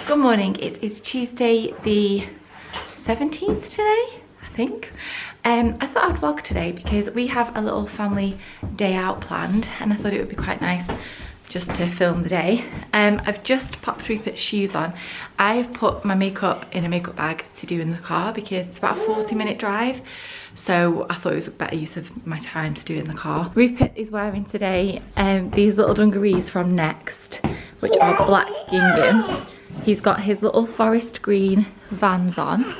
Good morning, it is Tuesday the 17th today, I think. I thought I'd vlog today because we have a little family day out planned and I thought it would be quite nice just to film the day. I've just popped Rupert's shoes on. I've put my makeup in a makeup bag to do in the car because it's about a 40-minute drive. So I thought it was a better use of my time to do it in the car. Rupert is wearing today these little dungarees from Next, which are black gingham. He's got his little forest green Vans on.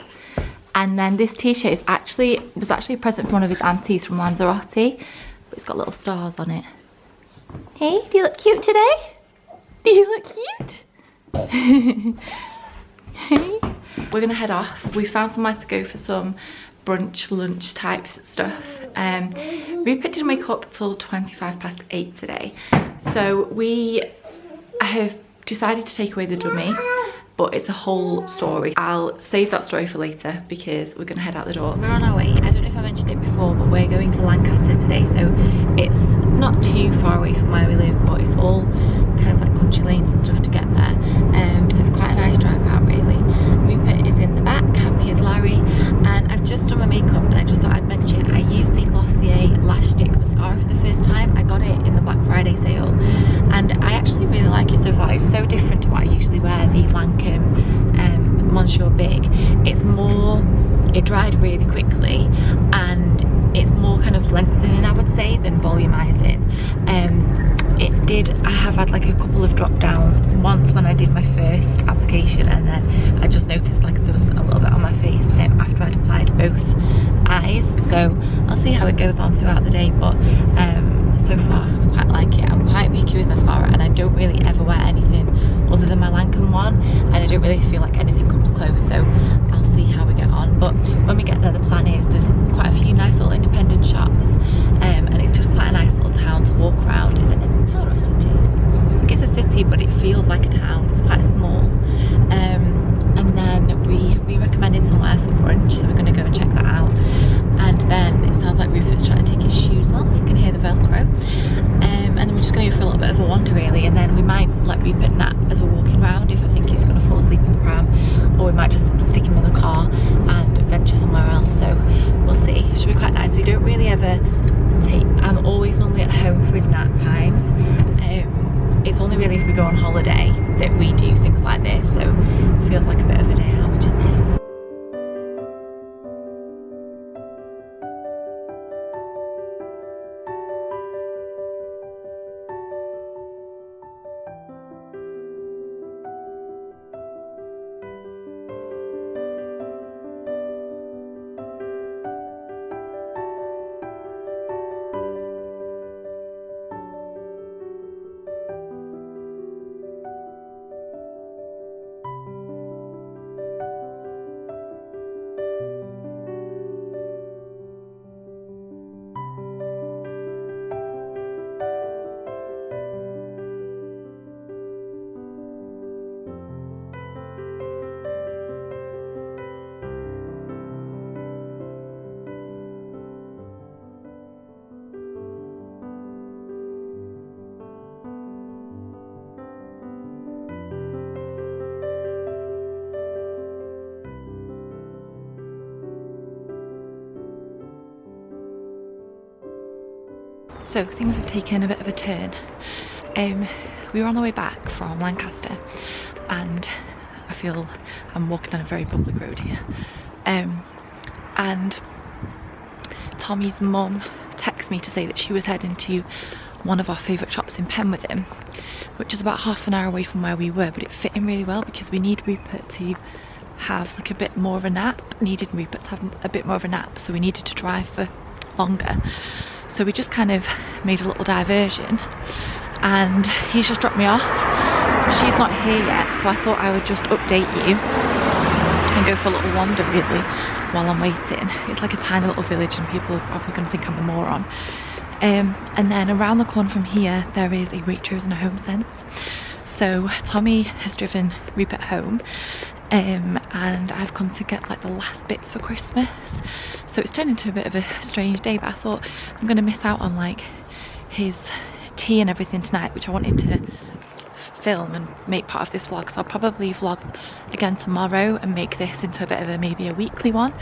And then this t-shirt was actually a present from one of his aunties from Lanzarote, but it's got little stars on it. Hey, do you look cute today? Do you look cute? Hey. We're gonna head off. We found somewhere to go for some brunch, lunch type stuff. Rupert didn't wake up till 8:25 today. So I have decided to take away the dummy, but it's a whole story. I'll save that story for later because we're gonna head out the door. We're on our way. I don't know if I mentioned it before, but we're going to Lancaster today, so it's not too far away from where we live, but it's all kind of like country lanes and stuff to get there. So it's quite a nice drive out, really. Rupert is in the back, happy as Larry, and I've just done my makeup and I just thought I'd mention I used the Glossier Lash Stick mascara for the first time. I got it in the Black Friday sale and I actually really like it so far. It's so different to what I usually wear, the Lancome Monsieur Big. It's more, it dried really quickly and it's more kind of lengthening, I would say, than volumizing. I have had like a couple of drop downs, once when I did my first application, and then I just noticed like there was a little bit on my face after I'd applied both eyes. So I'll see how it goes on throughout the day, but so far I quite like it. I'm quite picky with mascara and I don't really ever wear anything other than my Lancome one, and I don't really feel like anything comes close, so I'll see how we get on. But when we get there, the plan is there's quite a few nice little independent shops, and it's just quite a nice little town to walk around. Is it a town or a city? I think it's a city, but it feels like a town. It's quite small. And then we recommended somewhere for brunch, so we're going to go and check that out. And then it sounds like Rupert's trying to take his shoes off. You can hear the Velcro. And then we're just going to go for a little bit of a wander, really, and then we might let Rupert nap as we're walking around if I think he's going to fall asleep in the pram, or we might just stick him in the car and venture somewhere else. So we'll see. It should be quite nice. We don't really ever I'm always only at home for his nap times. It's only really if we go on holiday that we do things like this, so it feels like a bit of a day out, which is nice. So things have taken a bit of a turn. We were on the way back from Lancaster and I feel I'm walking on a very public road here. And Tommy's mum texted me to say that she was heading to one of our favourite shops in Penwitham, which is about half an hour away from where we were, but it fit in really well because we need Rupert to have like a bit more of a nap, so we needed to drive for longer. So we just kind of made a little diversion and he's just dropped me off. She's not here yet, so I thought I would just update you and go for a little wander really while I'm waiting. It's like a tiny little village and people are probably going to think I'm a moron. And then around the corner from here there is a Waitrose and a Home Sense. So Tommy has driven Rupert home and I've come to get like the last bits for Christmas, so it's turned into a bit of a strange day, but I thought I'm going to miss out on like his tea and everything tonight, which I wanted to film and make part of this vlog, so I'll probably vlog again tomorrow and make this into a bit of maybe a weekly one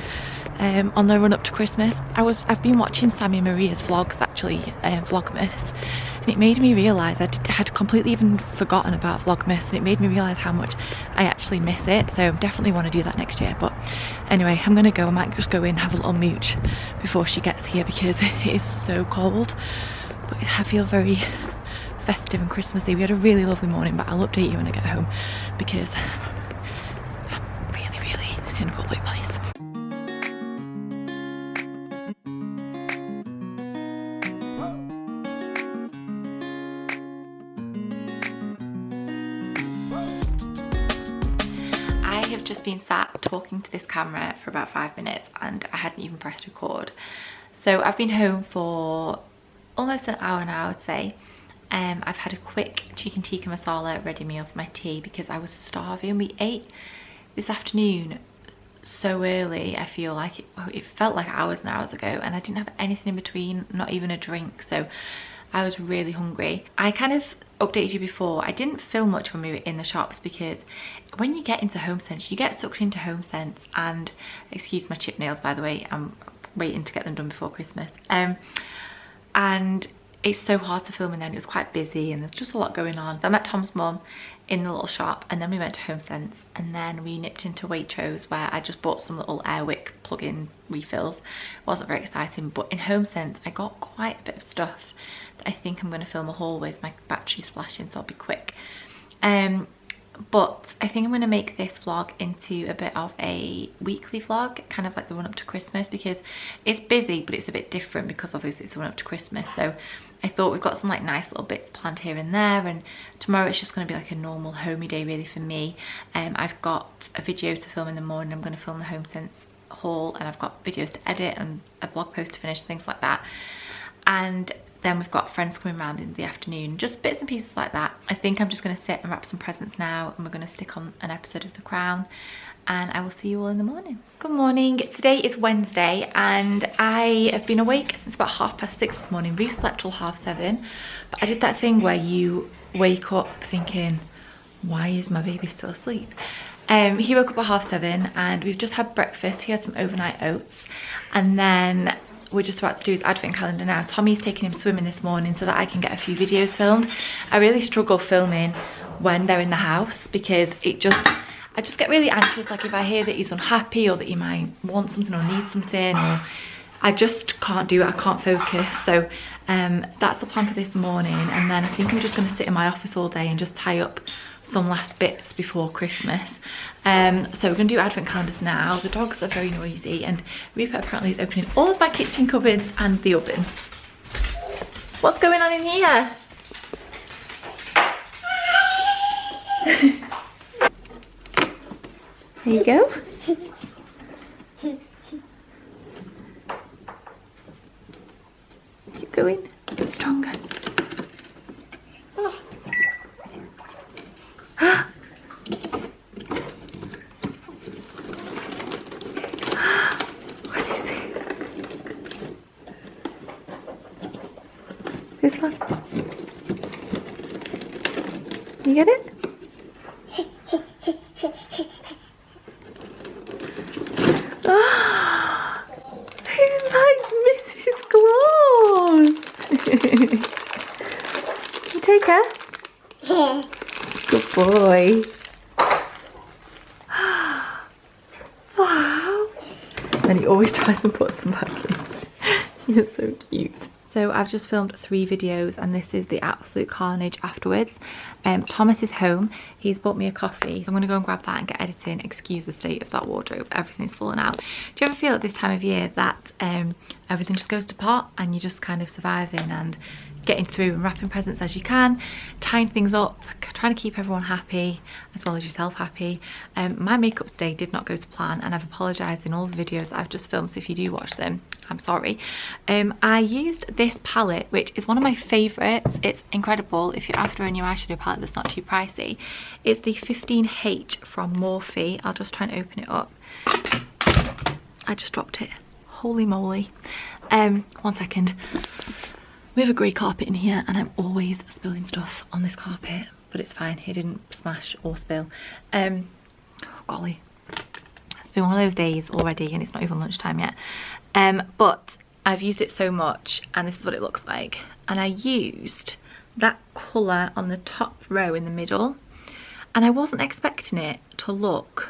on the run up to Christmas. I've been watching Sammy and Maria's vlogs actually, Vlogmas, and it made me realise I had completely even forgotten about Vlogmas, and it made me realise how much I actually miss it, so definitely want to do that next year. But anyway, I'm gonna go. I might just go in and have a little mooch before she gets here because it is so cold, but I feel very festive and Christmassy. We had a really lovely morning, but I'll update you when I get home because I'm really in a public place. I have just been sat talking to this camera for about 5 minutes and I hadn't even pressed record. So I've been home for almost an hour now, I would say. I've had a quick chicken tikka masala ready meal for my tea because I was starving. We ate this afternoon so early, I feel like it felt like hours and hours ago, and I didn't have anything in between, not even a drink, so I was really hungry. I kind of updated you before, I didn't film much when we were in the shops because when you get into HomeSense, you get sucked into HomeSense, and excuse my chip nails by the way, I'm waiting to get them done before Christmas. And it's so hard to film in there, and it was quite busy and there's just a lot going on. So I met Tom's mum in the little shop, and then we went to HomeSense, and then we nipped into Waitrose where I just bought some little Airwick plug-in refills. It wasn't very exciting, but in HomeSense I got quite a bit of stuff that I think I'm going to film a haul with. My battery's flashing, so I'll be quick. But I think I'm going to make this vlog into a bit of a weekly vlog, kind of like the run up to Christmas, because it's busy but it's a bit different because obviously it's the run up to Christmas. So I thought we've got some like nice little bits planned here and there, and tomorrow it's just going to be like a normal homey day really for me. I've got a video to film in the morning. I'm going to film the HomeSense haul, and I've got videos to edit and a blog post to finish, things like that. And then we've got friends coming around in the afternoon, just bits and pieces like that. I think I'm just going to sit and wrap some presents now, and we're going to stick on an episode of The Crown, and I will see you all in the morning. Good morning. Today is Wednesday and I have been awake since about 6:30 this morning. We've slept till 7:30, but I did that thing where you wake up thinking, why is my baby still asleep? He woke up at 7:30 and we've just had breakfast. He had some overnight oats, and then we're just about to do his advent calendar now. Tommy's taking him swimming this morning so that I can get a few videos filmed. I really struggle filming when they're in the house because I just get really anxious, like if I hear that he's unhappy or that he might want something or need something, or I just can't do it, I can't focus. So that's the plan for this morning, and then I think I'm just going to sit in my office all day and just tie up some last bits before Christmas. So we're going to do advent calendars now. The dogs are very noisy, and Rupert apparently is opening all of my kitchen cupboards and the oven. What's going on in here? There you go. Keep going, a bit stronger. What is it? This one? You get it? Take her. Good boy. Wow. And he always tries and puts them back in. You're so cute. So I've just filmed 3 videos, and this is the absolute carnage afterwards. Thomas is home. He's bought me a coffee. So I'm going to go and grab that and get editing. Excuse the state of that wardrobe. Everything's fallen out. Do you ever feel at this time of year that everything just goes to pot and you're just kind of surviving and getting through and wrapping presents as you can, tying things up, trying to keep everyone happy as well as yourself happy? My makeup today did not go to plan, and I've apologised in all the videos that I've just filmed, so if you do watch them, I'm sorry. I used this palette, which is one of my favourites. It's incredible if you're after a new eyeshadow palette that's not too pricey. It's the 15H from Morphe. I'll just try and open it up. I just dropped it. Holy moly. 1 second. We have a grey carpet in here, and I'm always spilling stuff on this carpet. but it's fine. He didn't smash or spill. Oh, golly. It's been one of those days already and it's not even lunchtime yet. But I've used it so much and this is what it looks like. And I used that colour on the top row in the middle. And I wasn't expecting it to look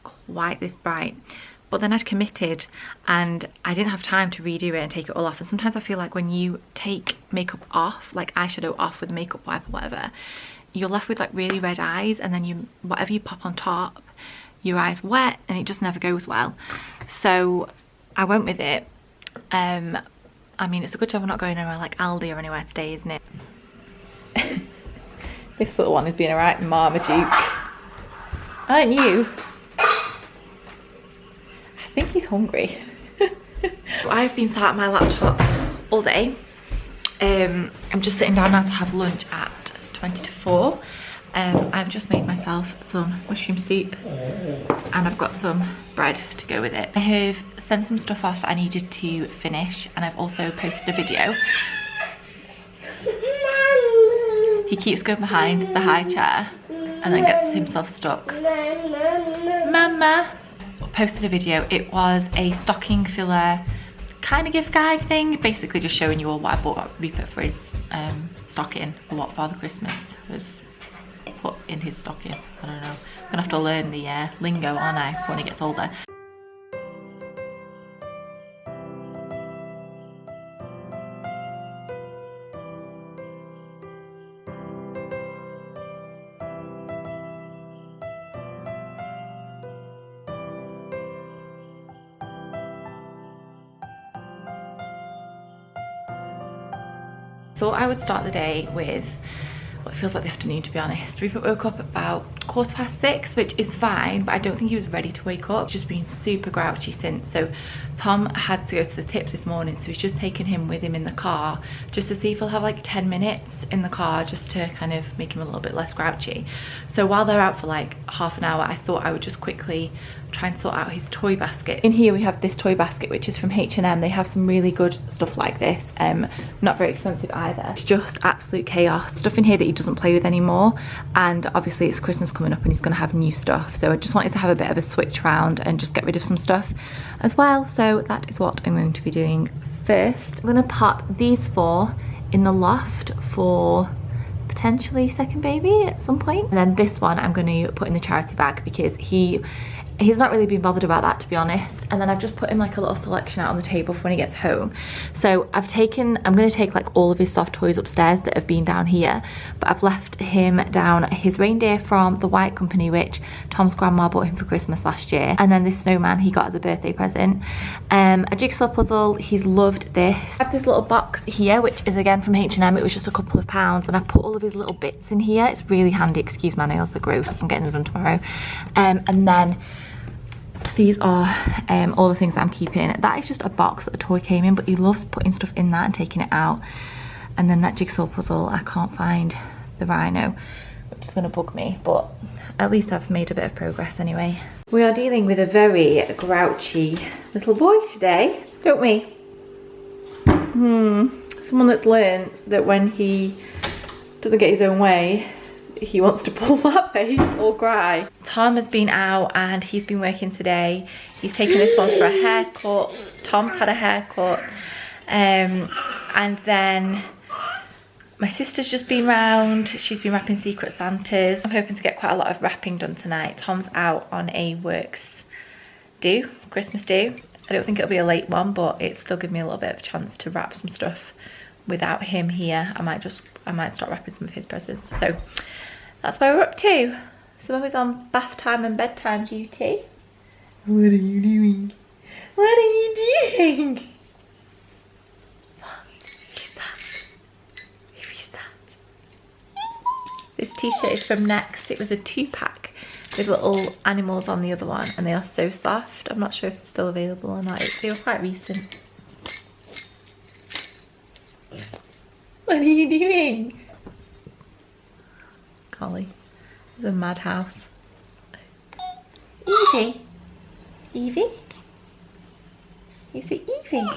quite this bright. But then I'd committed and I didn't have time to redo it and take it all off. And sometimes I feel like when you take makeup off, like eyeshadow off with a makeup wipe or whatever, you're left with like really red eyes, and then whatever you pop on top, your eyes wet and it just never goes well. So I went with it. I mean, it's a good job we're not going anywhere like Aldi or anywhere today, isn't it? This little one is being a right Marmaduke. Aren't you? I think he's hungry. I've been sat at my laptop all day. I'm just sitting down now to have lunch at 20 to 4. I've just made myself some mushroom soup and I've got some bread to go with it. I have sent some stuff off I needed to finish, and I've also posted a video. He keeps going behind the high chair and then gets himself stuck. Mama! Posted a video. It was a stocking filler kind of gift guide thing, basically just showing you all what I bought Rupert for his stocking, or what Father Christmas was put in his stocking. I don't know. I'm gonna have to learn the lingo, aren't I, when he gets older. Thought I would start the day with what feels like the afternoon, to be honest. Rupert woke up about 6:15, which is fine, but I don't think he was ready to wake up. He's just been super grouchy since. So Tom had to go to the tip this morning, so he's just taken him with him in the car just to see if he'll have like 10 minutes in the car just to kind of make him a little bit less grouchy. So while they're out for like half an hour, I thought I would just quickly try and sort out his toy basket. In here we have this toy basket which is from H&M. They have some really good stuff like this, not very expensive either. It's just absolute chaos. Stuff in here that he doesn't play with anymore, and obviously it's Christmas coming up and he's going to have new stuff, so I just wanted to have a bit of a switch around and just get rid of some stuff as well. So that is what I'm going to be doing first. I'm going to pop these 4 in the loft for potentially second baby at some point, and then this one I'm going to put in the charity bag because he's not really been bothered about that, to be honest. And then I've just put him like a little selection out on the table for when he gets home. So I'm going to take like all of his soft toys upstairs that have been down here, but I've left him down his reindeer from the White Company, which Tom's grandma bought him for Christmas last year, and then this snowman he got as a birthday present, a jigsaw puzzle. He's loved this. I have this little box here which is again from H&M. It was just a couple of pounds, and I put all of his little bits in here. It's really handy. Excuse my nails, they're gross. I'm getting them done tomorrow. And then these are all the things that I'm keeping. That is just a box that the toy came in, but he loves putting stuff in that and taking it out. And then that jigsaw puzzle, I can't find the rhino, which is going to bug me, but at least I've made a bit of progress anyway. We are dealing with a very grouchy little boy today, don't we? Someone that's learned that when he doesn't get his own way, he wants to pull that face or cry. Tom has been out and he's been working today. He's taken this one for a haircut. Tom's had a haircut. And then my sister's just been round. She's been wrapping Secret Santas. I'm hoping to get quite a lot of wrapping done tonight. Tom's out on a works do, Christmas do. I don't think it'll be a late one, but it's still giving me a little bit of a chance to wrap some stuff without him here. I might start wrapping some of his presents. So that's where we're up to. So Mummy's on bath time and bedtime duty. What are you doing? What are you doing? What is that? Who is that? This t-shirt is from Next. It was a 2-pack with little animals on the other one, and they are so soft. I'm not sure if they're still available or not. They were quite recent. What are you doing? Golly, it's a madhouse. Evie? Evie? Is it Evie?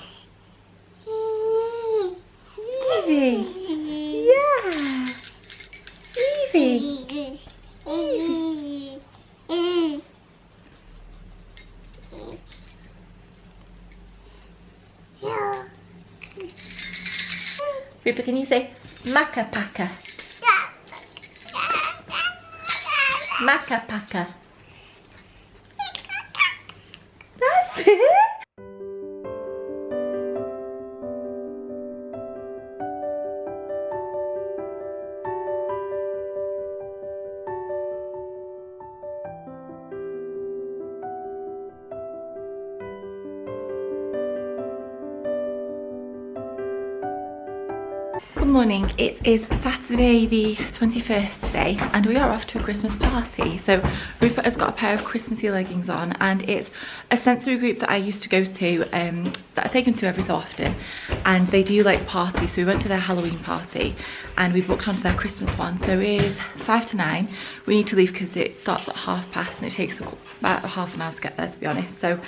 Evie? Yeah! Evie. Rupert, can you say Maca Paca? Maca Paca. That's it. Good morning, it is Saturday the 21st today and we are off to a Christmas party. So Rupert has got a pair of Christmassy leggings on and it's a sensory group that I used to go to, that I take him to every so often, and they do like parties. So we went to their Halloween party and we booked onto their Christmas one. So it is 5 to 9. We need to leave because it starts at 30:30 and it takes about half an hour to get there, to be honest. So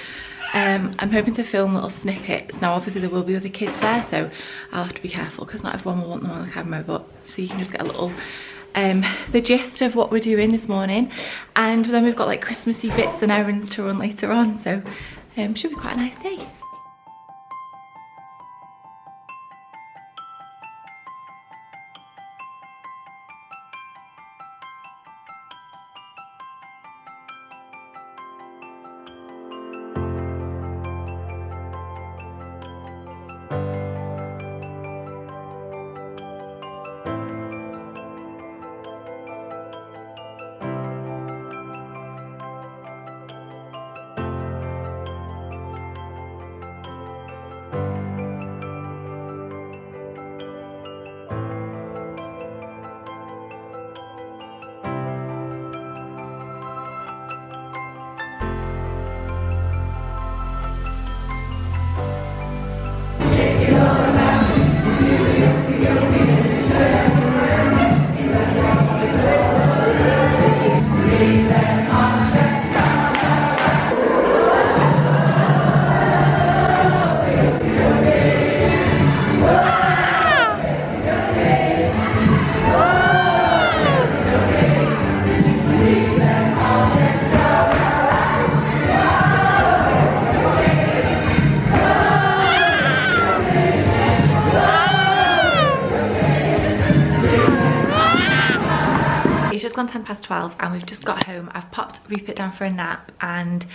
I'm hoping to film little snippets. Now obviously there will be other kids there, so I'll have to be careful because not everyone will want them on the camera, but so you can just get a little the gist of what we're doing this morning. And then we've got like Christmassy bits and errands to run later on, so should be quite a nice day. Gone 12:10 and we've just got home. I've popped Rupert down for a nap and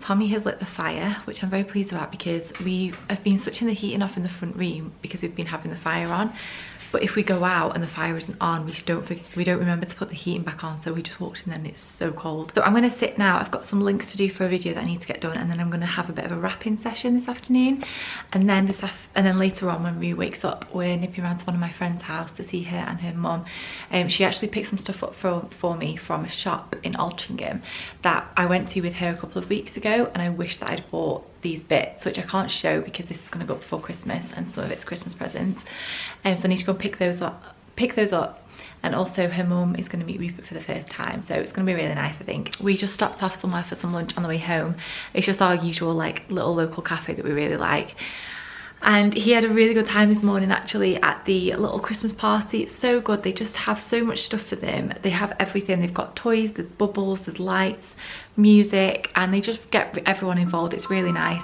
Tommy has lit the fire, which I'm very pleased about because we have been switching the heating off in the front room because we've been having the fire on. But if we go out and the fire isn't on, we don't remember to put the heating back on, so we just walked in and it's so cold. So I'm going to sit now. I've got some links to do for a video that I need to get done, and then I'm going to have a bit of a wrapping session this afternoon. And then later on when Rue wakes up, we're nipping around to one of my friend's house to see her and her mum. She actually picked some stuff up for me from a shop in Altrincham that I went to with her a couple of weeks ago, and I wish that I'd bought these bits, which I can't show because this is going to go up before Christmas and some of it's Christmas presents, and so I need to go pick those up. And also her mum is going to meet Rupert for the first time, so it's going to be really nice. I think we just stopped off somewhere for some lunch on the way home. It's just our usual like little local cafe that we really like, and he had a really good time this morning actually at the little Christmas party. It's so good. They just have so much stuff for them. They have everything. They've got toys, there's bubbles, there's lights, music, and they just get everyone involved. It's really nice.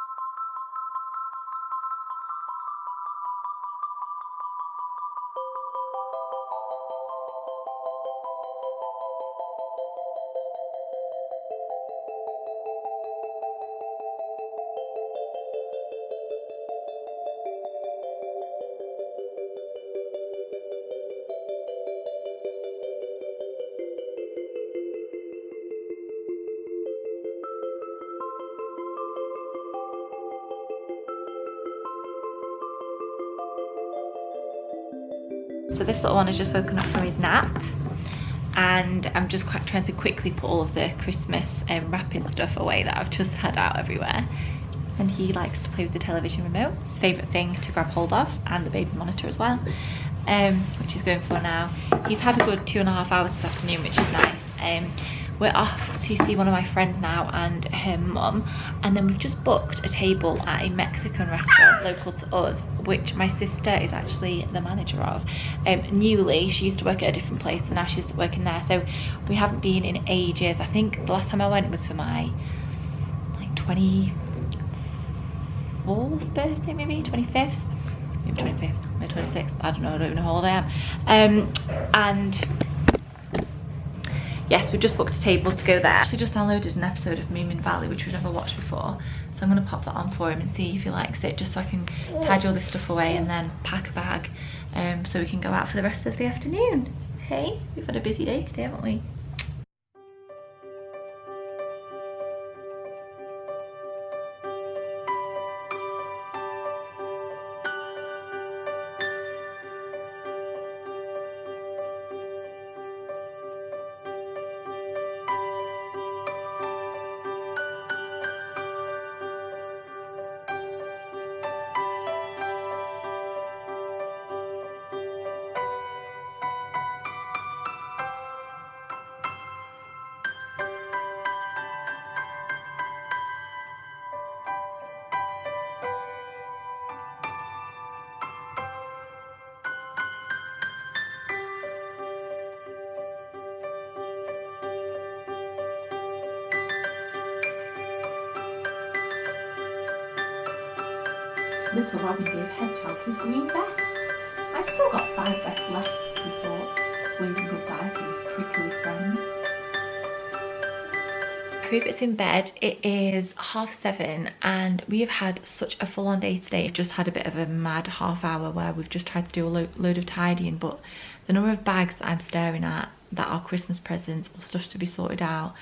So this little one has just woken up from his nap, and I'm just trying to quickly put all of the Christmas wrapping stuff away that I've just had out everywhere. And he likes to play with the television remote, his favourite thing to grab hold of, and the baby monitor as well, which he's going for now. He's had a good 2.5 hours this afternoon, which is nice. we're off to see one of my friends now and her mum, and then we've just booked a table at a Mexican restaurant local to us, which my sister is actually the manager of. Newly, she used to work at a different place and now she's working there, so we haven't been in ages. I think the last time I went was for my like 24th birthday, maybe 25th, maybe 25th, maybe 26th, I don't know how old I am. And yes, we've just booked a table to go there. I actually just downloaded an episode of Moomin Valley, which we've never watched before, so I'm going to pop that on for him and see if he likes it, just so I can tidy all this stuff away and then pack a bag, so we can go out for the rest of the afternoon. Hey, we've had a busy day today, haven't we? Little Robin gave Hedgehog his green vest. I've still got 5 vests left, he thought, waving goodbye to his prickly friend. Rupert's in bed. It is 7:30 and we have had such a full-on day today. We've just had a bit of a mad half hour where we've just tried to do a load of tidying, but the number of bags that I'm staring at that are Christmas presents or stuff to be sorted out,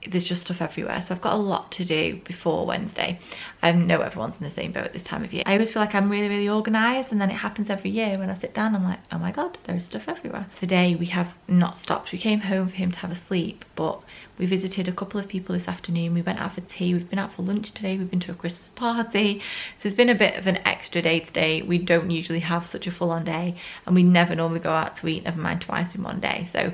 there's just stuff everywhere, so I've got a lot to do before Wednesday. I know everyone's in the same boat at this time of year. I always feel like I'm really organised, and then it happens every year when I sit down, I'm like, oh my god, there's stuff everywhere. Today we have not stopped. We came home for him to have a sleep, but we visited a couple of people this afternoon. We went out for tea, we've been out for lunch today, we've been to a Christmas party, so it's been a bit of an extra day today. We don't usually have such a full-on day, and we never normally go out to eat, never mind twice in one day. So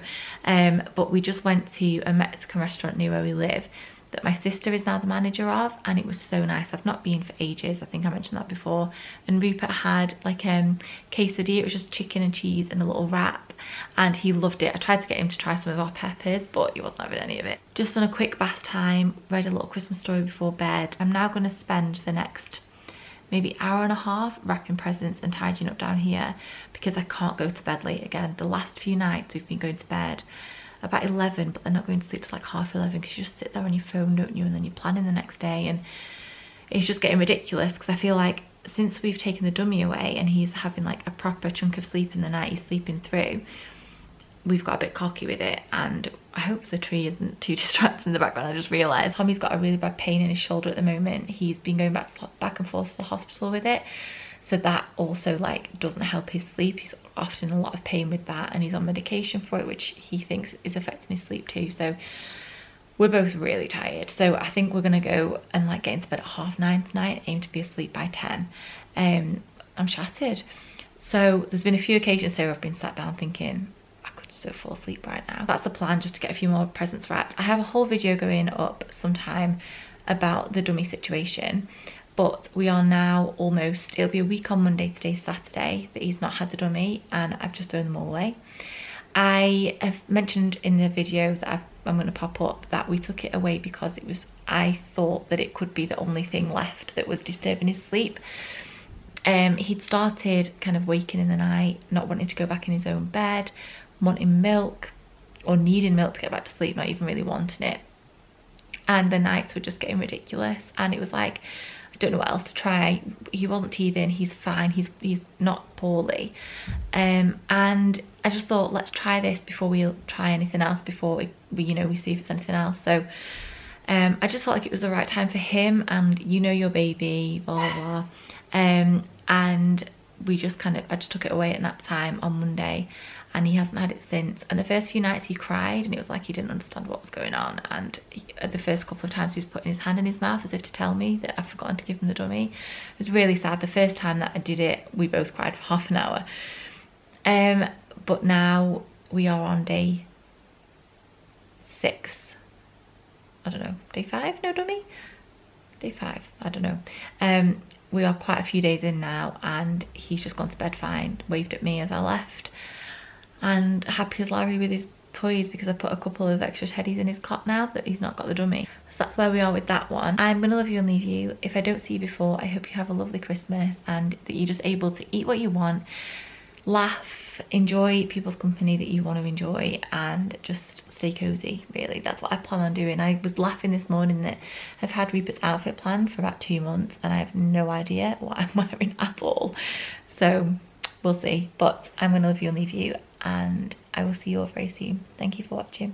but we just went to a Mexican restaurant near where we live that my sister is now the manager of, and it was so nice. I've not been for ages, I think I mentioned that before. And Rupert had like quesadilla. It was just chicken and cheese and a little wrap, and he loved it. I tried to get him to try some of our peppers, but he wasn't having any of it. Just on a quick bath time, read a little Christmas story before bed. I'm now going to spend the next maybe hour and a half wrapping presents and tidying up down here, because I can't go to bed late again. The last few nights we've been going to bed about 11, but they're not going to sleep till like 11:30, because you just sit there on your phone, don't you, and then you're planning the next day, and it's just getting ridiculous. Because I feel like since we've taken the dummy away and he's having like a proper chunk of sleep in the night, he's sleeping through, we've got a bit cocky with it. And I hope the tree isn't too distracting in the background. I just realised Tommy's got a really bad pain in his shoulder at the moment. He's been going back and forth to the hospital with it, so that also like doesn't help his sleep. He's often in a lot of pain with that, and he's on medication for it, which he thinks is affecting his sleep too. So we're both really tired, so I think we're gonna go and like get into bed at 9:30 tonight, aim to be asleep by 10. I'm shattered. So there's been a few occasions where I've been sat down thinking I could so fall asleep right now. That's the plan, just to get a few more presents wrapped. I have a whole video going up sometime about the dummy situation, but we are now almost, it'll be a week on Monday, today's Saturday, that he's not had the dummy, and I've just thrown them all away. I have mentioned in the video that I'm going to pop up that we took it away because it was, I thought that it could be the only thing left that was disturbing his sleep. He'd started kind of waking in the night, not wanting to go back in his own bed, wanting milk, or needing milk to get back to sleep, not even really wanting it. And the nights were just getting ridiculous, and it was like, I don't know what else to try. He wasn't teething, he's fine, he's not poorly. And I just thought, let's try this before we try anything else, before we you know, we see if it's anything else. So I just felt like it was the right time for him, and you know your baby, blah blah blah. And we just kind of, I just took it away at nap time on Monday, and he hasn't had it since. And the first few nights he cried, and it was like he didn't understand what was going on. And the first couple of times he was putting his hand in his mouth as if to tell me that I'd forgotten to give him the dummy. It was really sad. The first time that I did it, we both cried for half an hour. But now we are on day 6, I don't know, day 5, no dummy? Day 5, I don't know. We are quite a few days in now and he's just gone to bed fine, waved at me as I left, and happy as Larry with his toys because I put a couple of extra teddies in his cot now that he's not got the dummy. So that's where we are with that one. I'm gonna love you and leave you. If I don't see you before, I hope you have a lovely Christmas and that you're just able to eat what you want, laugh, enjoy people's company that you want to enjoy, and just stay cozy. Really, that's what I plan on doing. I was laughing this morning that I've had Rupert's outfit planned for about 2 months and I have no idea what I'm wearing at all, so we'll see. But I'm gonna love you and leave you, and I will see you all very soon. Thank you for watching.